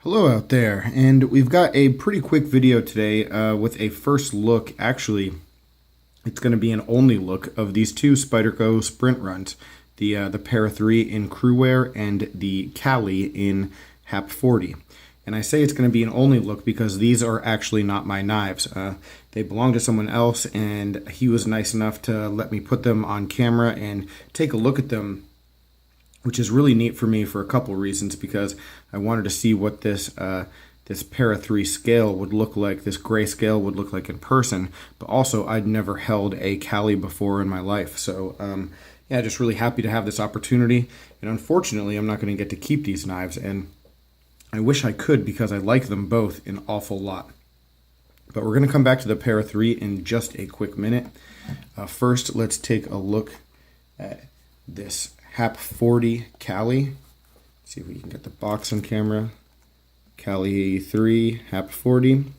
Hello out there, and we've got a pretty quick video today with a first look. Actually, it's going to be an only look of these two Spyderco sprint runs, the Para3 in Cruwear and the Caly in Hap40. And I say it's going to be an only look because these are actually not my knives. They belong to someone else, and he was nice enough to let me put them on camera and take a look at them, which is really neat for me for a couple reasons, because I wanted to see what this Para3 scale would look like, this gray scale would look like in person, but also I'd never held a Caly before in my life. So yeah, just really happy to have this opportunity. And unfortunately, I'm not going to get to keep these knives, and I wish I could because I like them both an awful lot. But we're going to come back to the Para3 in just a quick minute. First, let's take a look at this Hap40 Caly. See if we can get the box on camera. Caly 3, Hap40.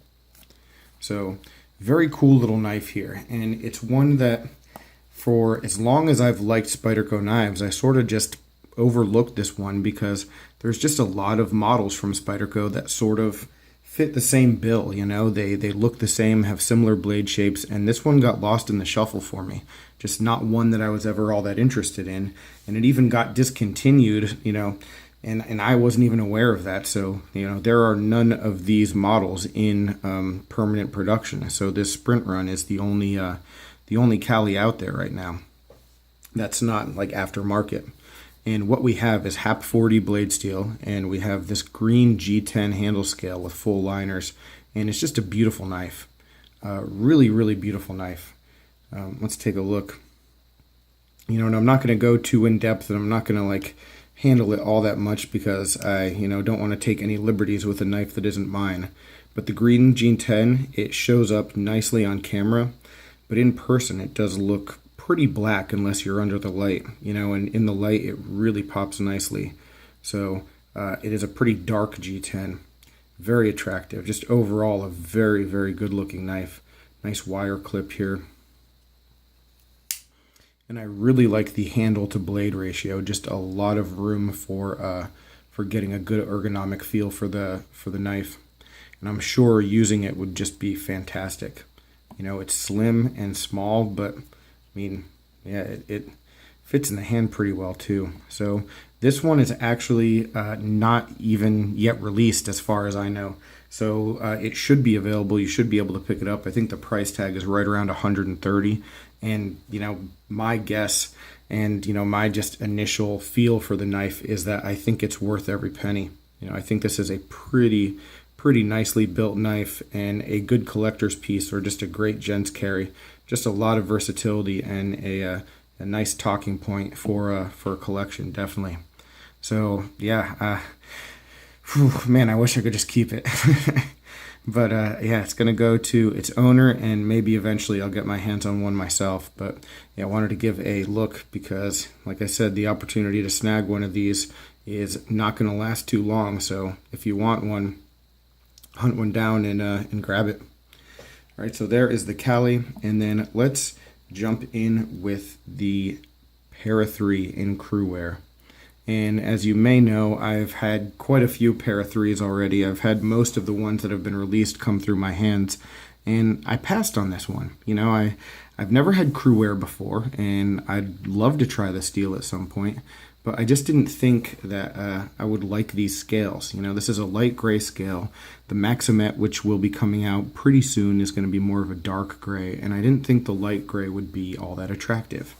So, very cool little knife here. And it's one that, for as long as I've liked Spyderco knives, I sort of just overlooked this one because there's just a lot of models from Spyderco that sort of fit the same bill, you know, they look the same, have similar blade shapes, and this one got lost in the shuffle for me. Just not one that I was ever all that interested in, and it even got discontinued, you know, and I wasn't even aware of that. So, you know, there are none of these models in permanent production. So this sprint run is the only Caly out there right now that's not like aftermarket. And what we have is Hap40 blade steel, and we have this green G10 handle scale with full liners, and it's just a beautiful knife. Really, really beautiful knife. Let's take a look. You know, and I'm not going to go too in depth, and I'm not going to like handle it all that much because I, you know, don't want to take any liberties with a knife that isn't mine. But the green G10, it shows up nicely on camera, but in person it does look pretty black unless you're under the light, you know, and in the light it really pops nicely. So it is a pretty dark G10, very attractive, just overall a very, very good looking knife. Nice wire clip here, and I really like the handle to blade ratio, just a lot of room for getting a good ergonomic feel for the knife, and I'm sure using it would just be fantastic. You know, it's slim and small, but I mean, yeah, it fits in the hand pretty well too. So this one is actually not even yet released as far as I know. So it should be available. You should be able to pick it up. I think the price tag is right around 130. And, you know, my guess and, you know, my just initial feel for the knife is that I think it's worth every penny. You know, I think this is a pretty nicely built knife and a good collector's piece, or just a great gents carry. Just a lot of versatility and a nice talking point for a collection, definitely. So yeah, man, I wish I could just keep it. But yeah, it's gonna go to its owner, and maybe eventually I'll get my hands on one myself. But yeah, I wanted to give a look because, like I said, the opportunity to snag one of these is not gonna last too long. So if you want one, hunt one down and grab it. All right, so there is the Caly, and then let's jump in with the Para3 in Cruwear. And as you may know, I've had quite a few Para3s already. I've had most of the ones that have been released come through my hands, and I passed on this one. You know, I've never had Cruwear before, and I'd love to try the steel at some point, but I just didn't think that I would like these scales. You know, this is a light gray scale. The Maximet, which will be coming out pretty soon, is going to be more of a dark gray, and I didn't think the light gray would be all that attractive.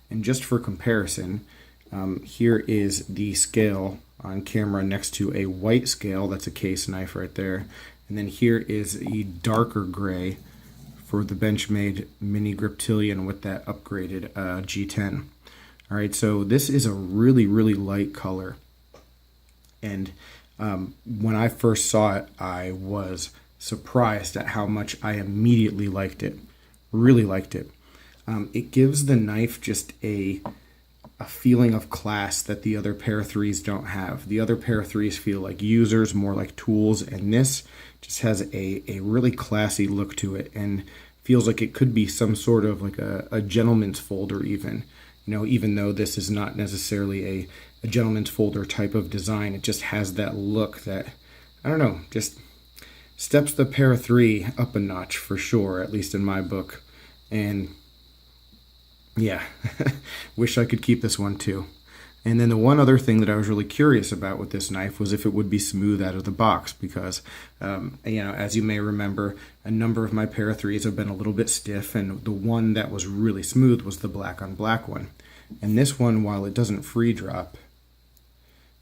And just for comparison, here is the scale on camera next to a white scale. That's a case knife right there. And then here is a darker gray for the Benchmade Mini Griptilian with that upgraded G10. All right, so this is a really, really light color. And when I first saw it, I was surprised at how much I immediately liked it. Really liked it. It gives the knife just a feeling of class that the other Para3s don't have. The other Para3s feel like users, more like tools, and this just has a really classy look to it and feels like it could be some sort of like a gentleman's folder even. You know, even though this is not necessarily a gentleman's folder type of design, it just has that look that I don't know, just steps the Para3 up a notch for sure, at least in my book. And yeah, wish I could keep this one too. And then the one other thing that I was really curious about with this knife was if it would be smooth out of the box, because, as you may remember, a number of my Para3s have been a little bit stiff, and the one that was really smooth was the black on black one. And this one, while it doesn't free drop,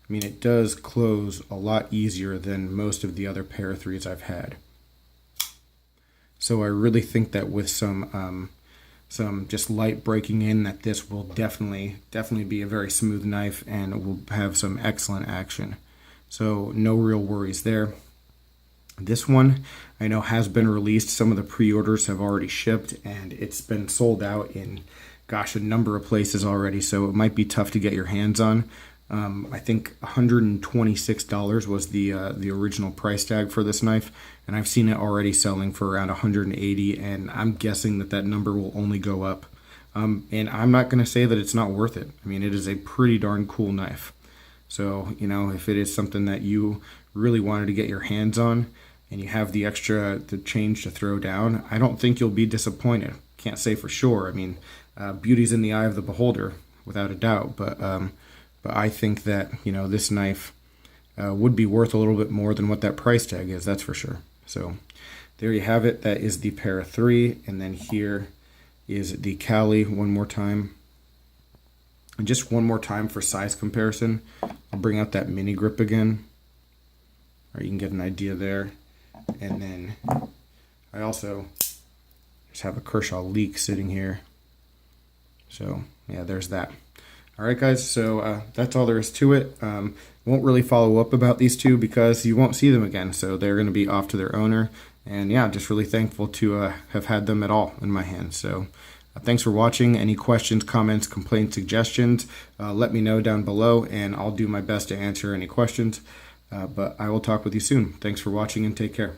I mean, it does close a lot easier than most of the other Para3s I've had. So I really think that with some just light breaking in, that this will definitely be a very smooth knife and will have some excellent action. So no real worries there. This one I know has been released. Some of the pre-orders have already shipped, and it's been sold out in, gosh, a number of places already. So it might be tough to get your hands on. I think $126 was the original price tag for this knife, and I've seen it already selling for around $180, and I'm guessing that number will only go up. And I'm not going to say that it's not worth it. I mean, it is a pretty darn cool knife. So, if it is something that you really wanted to get your hands on, and you have the change to throw down, I don't think you'll be disappointed. Can't say for sure. I mean, beauty's in the eye of the beholder, without a doubt, but I think that, this knife would be worth a little bit more than what that price tag is, that's for sure. So there you have it. That is the Para3, and then here is the Caly one more time. And just one more time for size comparison, I'll bring out that mini grip again, or you can get an idea there. And then I also just have a Kershaw Leak sitting here. So yeah, there's that. Alright guys, so that's all there is to it. Won't really follow up about these two because you won't see them again, so they're going to be off to their owner. And yeah, just really thankful to have had them at all in my hands. So thanks for watching. Any questions, comments, complaints, suggestions, let me know down below, and I'll do my best to answer any questions. But I will talk with you soon. Thanks for watching, and take care.